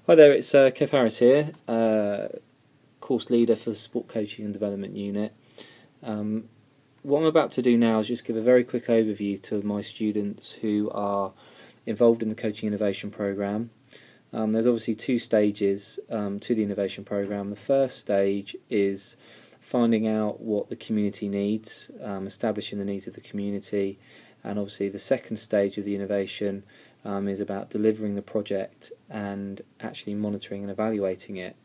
Hi there, it's Kev Harris here, course leader for the Sport Coaching and Development Unit. What I'm about to do now is just give a very quick overview to my students who are involved in the Coaching Innovation Programme. There's obviously two stages to the Innovation Programme. The first stage is finding out what the community needs, establishing the needs of the community, and obviously the second stage of the innovation is about delivering the project and actually monitoring and evaluating it.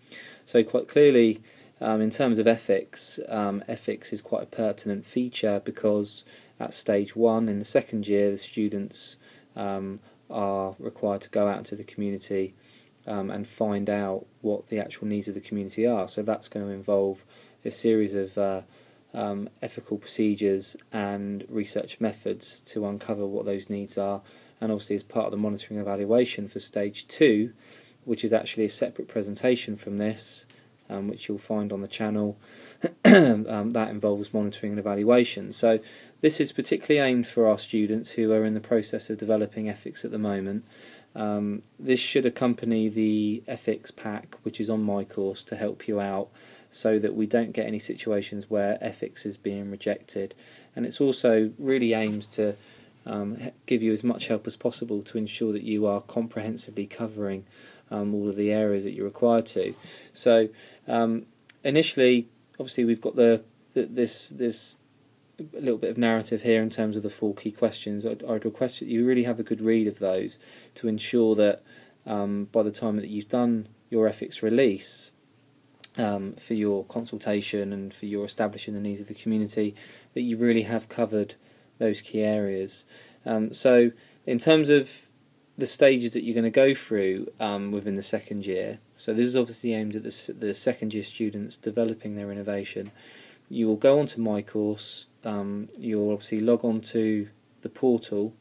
So quite clearly, in terms of ethics, ethics is quite a pertinent feature because at stage one in the second year the students are required to go out into the community and find out what the actual needs of the community are. So that's going to involve a series of ethical procedures and research methods to uncover what those needs are, and obviously as part of the monitoring evaluation for stage 2, which is actually a separate presentation from this, which you'll find on the channel, that involves monitoring and evaluation. So this is particularly aimed for our students who are in the process of developing ethics at the moment. This should accompany the ethics pack which is on my course to help you out so that we don't get any situations where ethics is being rejected, and it's also really aims to give you as much help as possible to ensure that you are comprehensively covering all of the areas that you're required to. So initially, obviously, we've got this little bit of narrative here in terms of the 4 key questions. I'd request that you really have a good read of those to ensure that by the time that you've done your ethics release for your consultation and for your establishing the needs of the community, that you really have covered those key areas. So in terms of the stages that you're going to go through within the second year, so this is obviously aimed at the second year students developing their innovation. You will go onto my course, you'll obviously log on to the portal,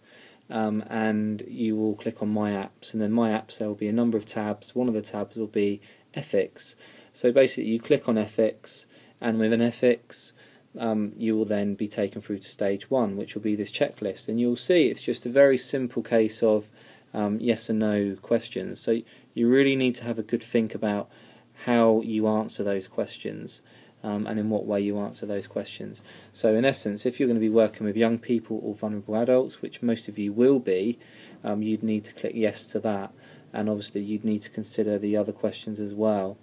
and you will click on My Apps, and then My Apps, there will be a number of tabs. One of the tabs will be Ethics. So basically you click on Ethics, and within Ethics you will then be taken through to stage 1, which will be this checklist, and you'll see it's just a very simple case of yes and no questions. So you really need to have a good think about how you answer those questions and in what way you answer those questions. So in essence, if you're going to be working with young people or vulnerable adults, which most of you will be, you'd need to click yes to that, and obviously you'd need to consider the other questions as well.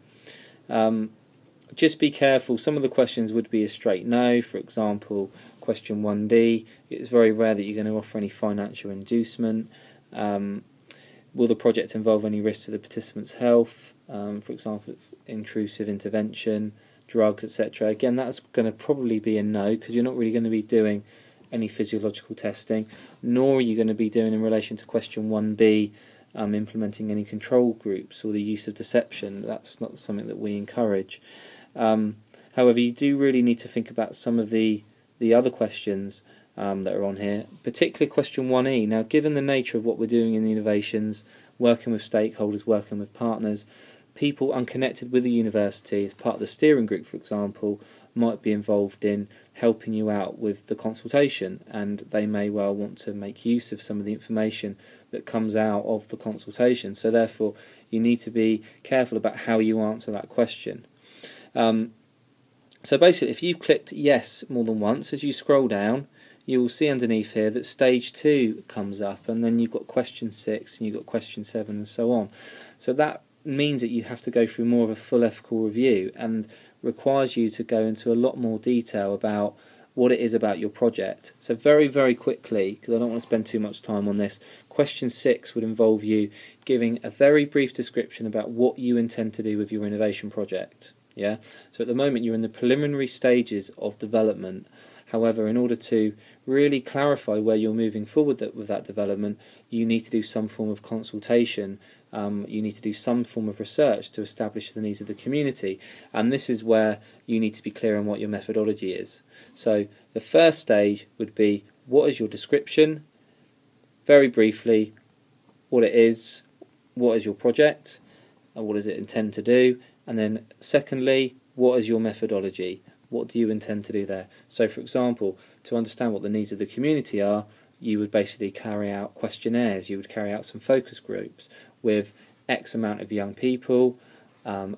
Just be careful, some of the questions would be a straight no. For example, question 1D, it's very rare that you're going to offer any financial inducement. Will the project involve any risk to the participants' health? For example, intrusive intervention, drugs, etc. Again, that's going to probably be a no, because you're not really going to be doing any physiological testing, nor are you going to be doing in relation to question 1B, implementing any control groups or the use of deception. That's not something that we encourage. However, you do really need to think about some of the other questions that are on here, particularly question 1E. Now, given the nature of what we're doing in the innovations, working with stakeholders, working with partners, people unconnected with the university as part of the steering group, for example, might be involved in helping you out with the consultation, and they may well want to make use of some of the information that comes out of the consultation. So therefore you need to be careful about how you answer that question. So basically, if you've clicked yes more than once, as you scroll down you will see underneath here that stage 2 comes up, and then you've got question 6 and you've got question 7 and so on. So that means that you have to go through more of a full ethical review, and requires you to go into a lot more detail about what it is about your project. So very, very quickly, because I don't want to spend too much time on this, question 6 would involve you giving a very brief description about what you intend to do with your innovation project. Yeah. So at the moment you're in the preliminary stages of development. However, in order to really clarify where you're moving forward with that development, you need to do some form of consultation. You need to do some form of research to establish the needs of the community, and this is where you need to be clear on what your methodology is. So the first stage would be, what is your description? Very briefly, what it is, what is your project, and what does it intend to do? And then secondly, what is your methodology? What do you intend to do there? So for example, to understand what the needs of the community are, you would basically carry out questionnaires, you would carry out some focus groups with X amount of young people in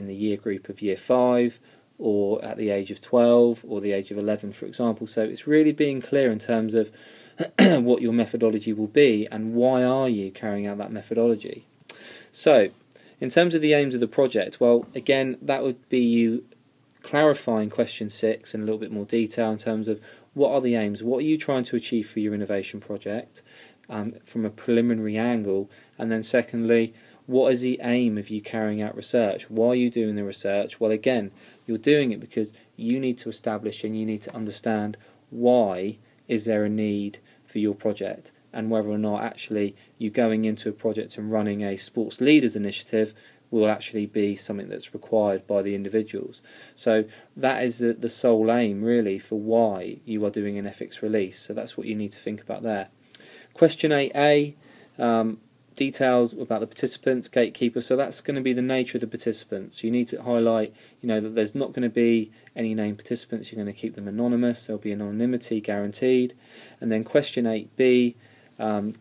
the year group of year 5, or at the age of 12 or the age of 11, for example. So it's really being clear in terms of what your methodology will be and why are you carrying out that methodology. So in terms of the aims of the project, well, again, that would be you clarifying question 6 in a little bit more detail in terms of what are the aims, what are you trying to achieve for your innovation project from a preliminary angle, and then secondly, what is the aim of you carrying out research? Why are you doing the research? Well, again, you're doing it because you need to establish and you need to understand why is there a need for your project, and whether or not actually you going into a project and running a sports leaders initiative will actually be something that's required by the individuals. So that is the sole aim really for why you are doing an ethics release. So that's what you need to think about there. Question 8a, details about the participants, gatekeepers. So that's going to be the nature of the participants. You need to highlight, that there's not going to be any named participants. You're going to keep them anonymous. There'll be anonymity guaranteed. And then question 8b,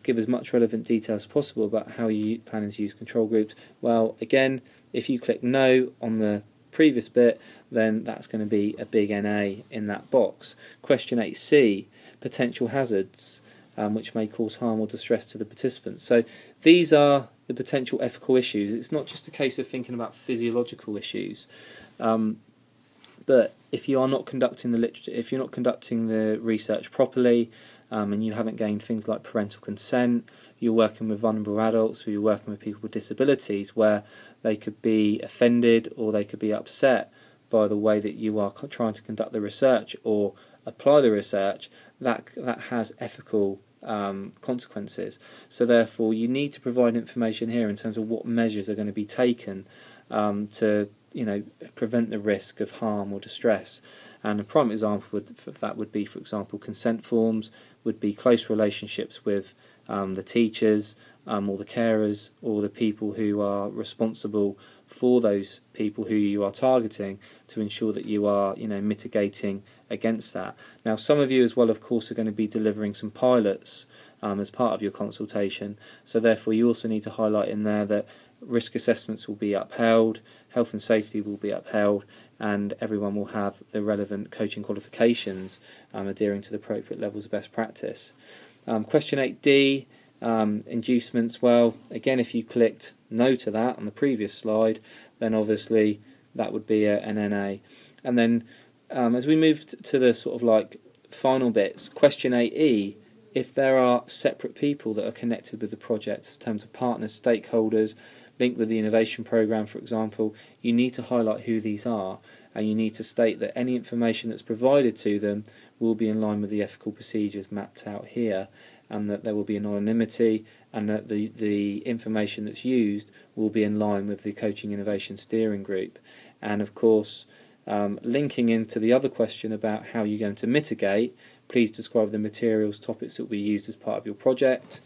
give as much relevant detail as possible about how you plan to use control groups. Well, again, if you click no on the previous bit, then that's going to be a big NA in that box. Question 8c, potential hazards, which may cause harm or distress to the participants. So these are the potential ethical issues. It's not just a case of thinking about physiological issues, but if you are not conducting the research properly, and you haven't gained things like parental consent, you're working with vulnerable adults, or you're working with people with disabilities, where they could be offended or they could be upset by the way that you are trying to conduct the research or apply the research, that has ethical consequences. So therefore you need to provide information here in terms of what measures are going to be taken to prevent the risk of harm or distress. And a prime example of that would be, for example, consent forms, would be close relationships with the teachers or the carers or the people who are responsible for those people who you are targeting, to ensure that you are mitigating against that. Now, some of you as well, of course, are going to be delivering some pilots as part of your consultation, so therefore you also need to highlight in there that risk assessments will be upheld, health and safety will be upheld, and everyone will have the relevant coaching qualifications adhering to the appropriate levels of best practice. Question 8d, inducements. Well, again, if you clicked no to that on the previous slide, then obviously that would be an NA. And then as we move to the sort of like final bits, question 8e, if there are separate people that are connected with the project in terms of partners, stakeholders, linked with the innovation programme, for example, you need to highlight who these are, and you need to state that any information that's provided to them will be in line with the ethical procedures mapped out here, and that there will be anonymity, and that the information that's used will be in line with the Coaching Innovation Steering Group. And of course, linking into the other question about how you're going to mitigate, please describe the materials, topics that will be used as part of your project.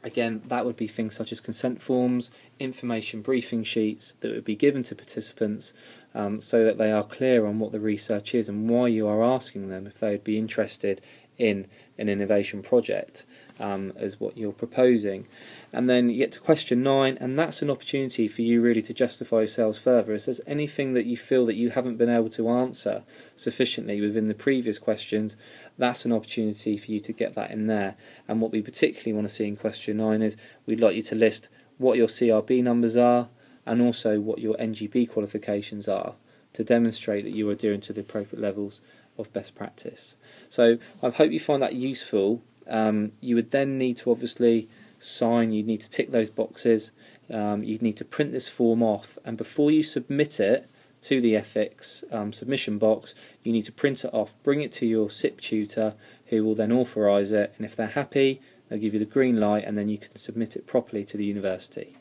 Again, that would be things such as consent forms, information briefing sheets that would be given to participants, so that they are clear on what the research is and why you are asking them if they would be interested in an innovation project as what you're proposing. And then you get to question 9, and that's an opportunity for you really to justify yourselves further. If there's anything that you feel that you haven't been able to answer sufficiently within the previous questions, that's an opportunity for you to get that in there. And what we particularly want to see in question 9 is we'd like you to list what your CRB numbers are and also what your NGB qualifications are, to demonstrate that you are adhering to the appropriate levels of best practice. So I hope you find that useful. You would then need to obviously sign, you'd need to tick those boxes, you'd need to print this form off, and before you submit it to the ethics submission box, you need to print it off, bring it to your CIP tutor, who will then authorise it, and if they're happy, they'll give you the green light, and then you can submit it properly to the university.